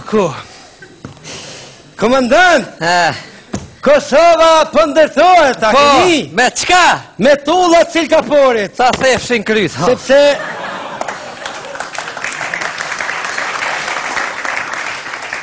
Ko. Komandant! Kosova pëndërtohet, a këni? Me qka? Me tullat cilkaporit. Sa thefshin kryt, ha? Sepse...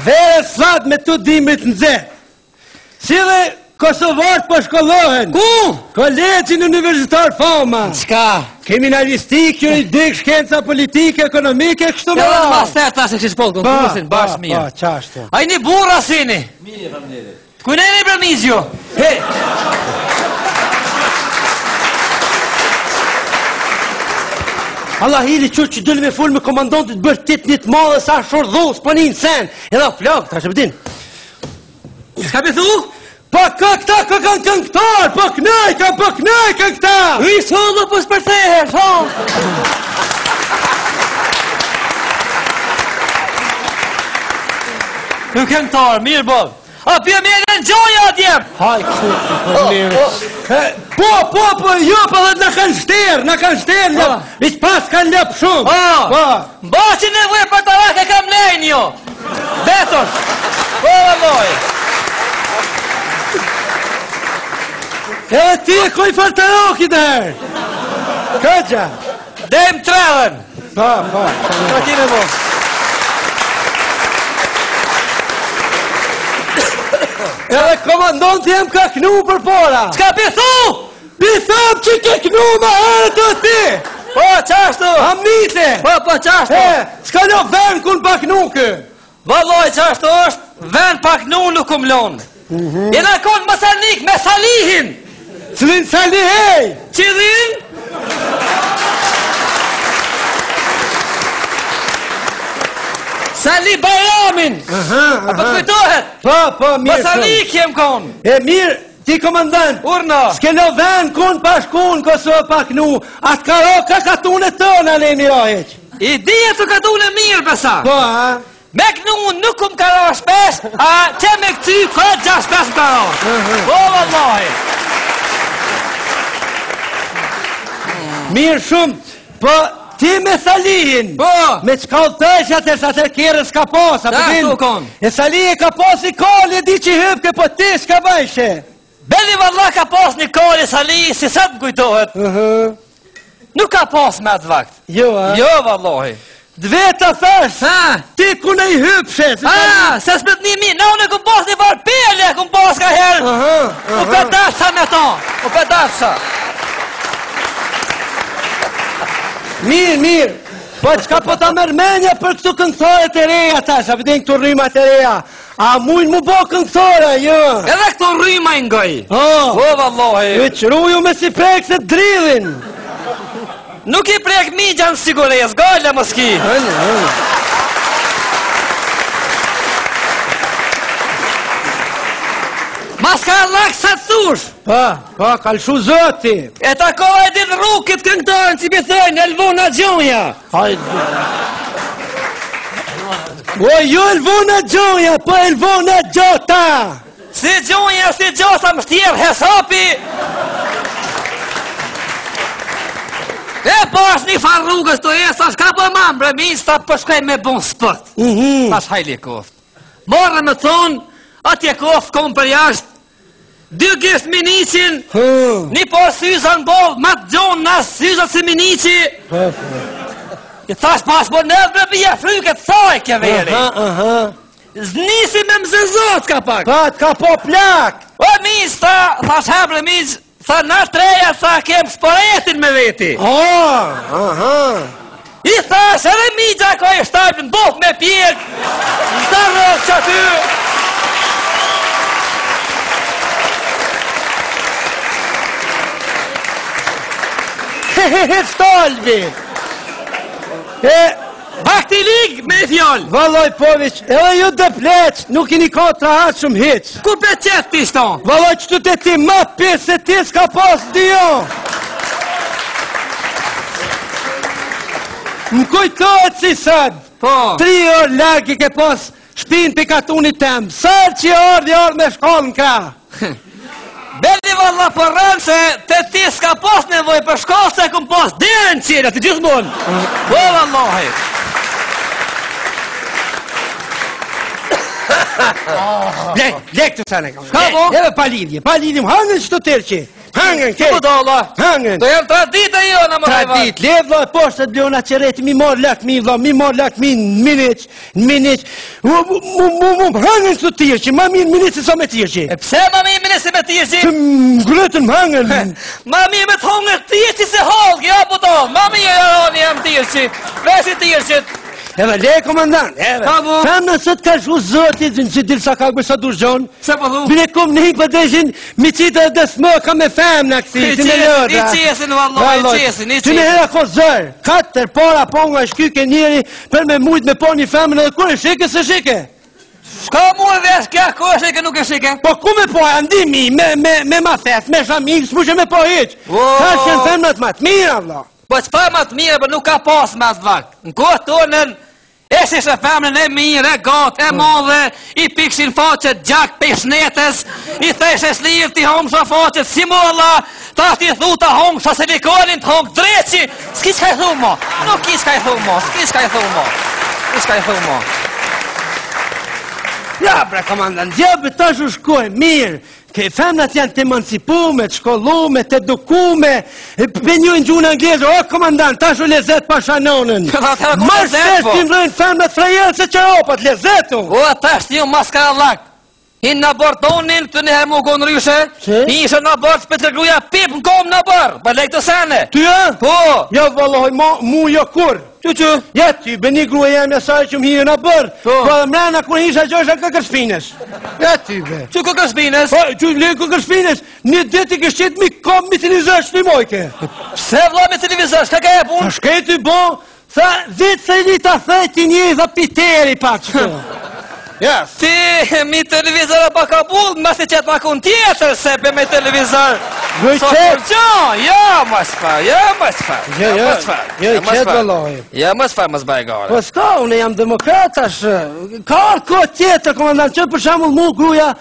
Vere slat me të dimrit në zetë. Si dhe Kosovarët po shkollohen. Ku? Kolegjin universitar Fama. Qka? Kriminalistik, juridik, shkenca politike, ekonomike, kështu me Edhe ma stërë ta se kështë polë, konkursin, bashkë mirë. Qashtu. A i një burra sini? Mirë, familjerit. Kujneni Bramizjo? He! Allah hili që dëllë me full me komandantit bërë tit një të madhe sa shordhos, po një në sen, edhe flok, ta shëpëtin. Ska me thu? Po këta kanë këngëtar, po kënaj këta! I sonë po s'përtheher, thonë! Në këngëtar, mirë bolë. A pja me e në gjoja atjem! Haj, kështu, po, jo, po dhe në kanë shterë, iq pas kanë lëpë shumë. Mba që nevoj për të rak e kam lejnë jo! Beton! Po, vëlloj! Edhe ti e koj fartaroki dherë! Këgja! Dejmë trellen! Po. Pra ki nevoj. Edhe komandanti jem ka knu për pora! Qka pithu? Pitham që ke knu ma herë të ti! Po, qashtu! Hamnite! Po, qashtu! S'ka në ven kun pa knu kë! Valloj, qashtu është, ven pak nu nuk umlon. Jena konë më salnik me salihin! Cilin sali hej! Qidhin? Sali Bajramin! A për të kujtohet? Po, mirë. Më salik jem konë! E mirë, ti komandant! Urna! S'ke në ven kun pa shkun Kosovë pa knu, atë karo ka katune tëna në emiroheq. I dhije të katune mirë besa! Po, ha? Me kënu nuk kum karo shpesh, a që me këty këtë gja shpesh më karo. Po, vëllohi. Mirë shumë, po ti me salihin. Po. Me qka u tëshat e sa të kjerën s'ka pas, a përdin? Qashtu kon. E salih e ka pas i kall, e di që i hypke, po ti s'ka bajshe. Beli valla ka pas një koli sali, si sa të kujtohet. Nuk ka pas me atë vakt. Jo, a? Jo, vallohi. Dveta thash, ti ku ne i hypshe. Se s'met një mi, na unë e kum pas një varpele, kum pas ka herë. U pedasha me ta, u pedasha. Mirë. Po qka po ta mërmenja për këtu këngëthore të reja ta, sa përdin këtu rrima të reja. A mujnë mu bo këngëthore, jo? Edhe këto rrima i ngoj. Po, vallohi. Ju qruju me si prek se dridhin. Nuk i prek mi gjanë sigures, gajle më s'ki. Mas ka lak sa të thush. Po, kalshu zoti. E takova e din rukit këngëtarën që bi thëjnë, Elvona Gjonja. Hajde. O, jo Elvona Gjonja, po Elvona Gjota. Si Gjonja, si Gjota më shtjerë hesapi. E pas një farë rrugës të esa, shka po mamë, bremista përshkaj me bon spët. Pas hajli koft. Morë me thonë, atje koft kom për jashtë, 2 gisht minicin, një por syzën bovë, matë gjonë nas syzët si minici. I thash pas po nëvë bre bje fryket thaj kje veri. Znisi me mzezot ka pak. Ka po plak. O mis, thash hebre mis, tha na treja tha kem sporetin me veti. I thash edhe migja ka i shtajpën bof me pjek, s'ta rëk që aty. Stolbi. Bakti lig me fjall. Valloj Povic, edhe ju dhe pleq, nuk i një ka të rahat shumë hiq. Ku pe qëtë ti shton? Valloj që të të ti ma pjesë se ti s'ka pas dio. Më kujtojt si sëd. 3 orë largi ke pas shpin për katunit tem. Sërë që ardhë me shkollën ka. Beli valla për rënë se të ti s'ka pas nevoj për shkollë se këm pas dherën qire, të gjithë mund. Po vallohi. Lek të sene kam. Shka po? Edhe pa lidhje, hangën që të tërqi. Hangën, Që po dolla? Hangën. Do jem tradit e jo në më rajva. Tradit, le vla e poshtë të Leona Qereti, mi marrë lak, mi marrë lak, minic. Hangën që të tërqi, ma mirë minic se sa me tërqi. E pse ma mi minic se me tërqi? Që ngrëtën më hangën. Ma mi me të hongër tërqi se holg, ja po do. Ma mi e jaroni jam tërqi. Vesi tërqit. Edhe le komandant, femna sot ka shu zotit që dilë sa ka bësa durgjon. Se po thu? Bine kom një për deshin mi qita dhe smoka me femna kësi, si me lëra. I qesin, valloj, i qesin. Që në hera ko zër, 4 para ponga shkyke njeri për me mujt me po një femna dhe kur e shike se shike. Shka mu e vesh kja, ko e shike nuk e shike? Po ku me po, andimi, me mafet, me shamik, s'mu që me po hiq. Ka qenë femnat ma të mira, vla. Po që fa ma të mire, për nuk ka pas ma të vak. Në kohë tonën, e si shë femnën e mire, e gatë, e madhe, i pikshin faqet gjak peshnetës, i theshes lirë t'i hongësha faqet si molla, ta t'i thuta hongësha se vikonin t'hongë dreqi. S'ki qka i thu mo, nuk ki qka i thu mo, s'ki qka i thu mo, s'ki qka i thu mo. Ja, bre, komandant, gjabë të shu shkoj, mirë. Ke femnat janë të emancipume, të shkollume, të edukume, për një në gjunë anglezë, o komandant, ta shu lezet pa shanonën. Marë shtes të mrojnë femnat frajelë se që opat, lezetu. O, ta shtë një maskarallak. Hinë në abortonin, të njëherë mu gonë ryshe, ishë në abort për të gruja pip në kom në bërë, për lejtë të sene. Ty e? Po. Ja, vallahoj, mu jo kur. Që? Ja, ty, be një gruja jam jasaj që më hirë në bërë. Po, dhe mrena kur isha gjosha këkërspines. Ja, ty, be. Që këkërspines? Po, që le këkërspines, një dit i këshqit mi kom mi televizor shtë një mojke. Pse vla me televizor, shka ka e pun? Shketi bo, tha, vitë se li ta thejti një dhe piteri pa që të. Ja. Ti, mi televizor pa ka bull, ma se qëtë ma kun tjetër se be me televizor. Gjoj qëtë? Ja, mas fa, ja, mas fa. Ja, qëtë vëlloj. Ja, mas fa, mas bajgare. Po s'ka, une jam demokratash. Ka arko tjetër, komandant, që për shamull mu gruja,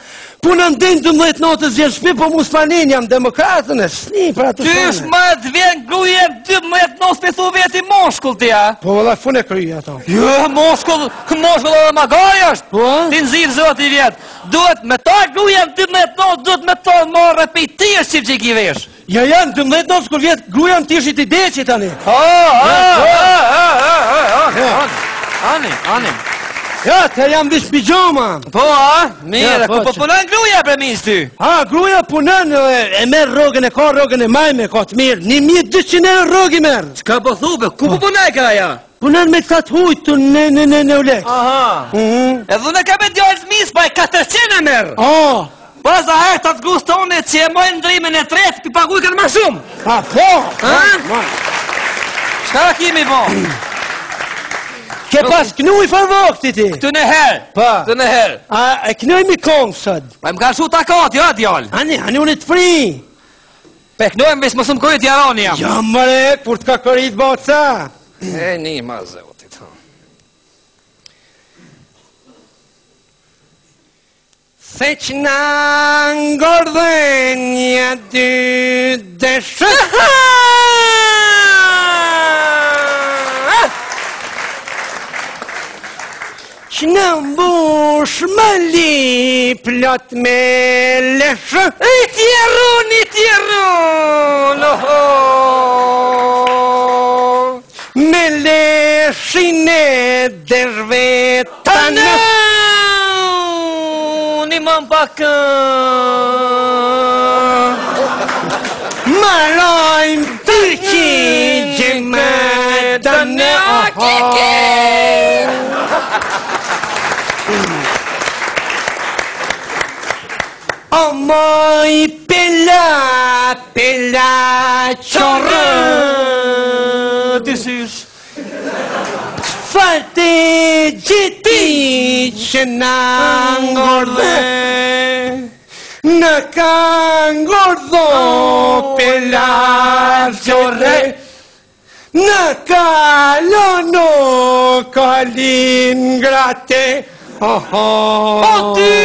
punën din 12 notës vjen shpi, po mu s'panin, jam demokratën e s'ni, pra të shone. Tysh ma të vjen gruja 12 notës për thu veti moshkull tja. Po, vëlla, fun e kryja ato. Jo, moshkull edhe magari është. Po? Ti nëzirë zoti i vjetë. Duhet me ta gruja në 12 notë, duhet me ta marrë për i tishë që i ki vesh. Ja, janë 12 notës kur vjetë gruja në tishit i deqit, tani. Ani. Ja, te jam vish pijama. Po, a? Mire, ku po punën gruja për mis ty? Ha, gruja punën e merë rogën e ka, rogën e majme, ka të mirë. 1200 euro rogi merë. Qka po thube, ku po punaj kraja? Punën me këtat hujtë në ulek. Aha. E dhune ka me djallë të mis, pa e 400 e merë. Pas da herë të të gustone që e mojnë ndrimin e tretë, pi paguj kanë ma shumë. Ha, po. Qka kimi po? Ke pas knuj farvokti ti? Këtu në herë. Pa. Këtu në herë. A e knuj mi kongë sot? Pa më ka shu takat, ja djallë. Ani unë të fri. Pe knuj më visë më sëmë kujt jaroni jam. Ja mëre, kur të ka kërit baca. E një ma zëvotit. Se që na ngordhen një dy deshë. Që në mbush më li plot me leshë. I tjerun, oho. Me leshin e dërve tanë. Një më mbakë. Marojmë të që gjëmë tanë. O moj pela qorë. Dësysh. Falte gjiti që na ngordhe. Në ka ngordho pela qorë. Në kalono kalin grate. O ty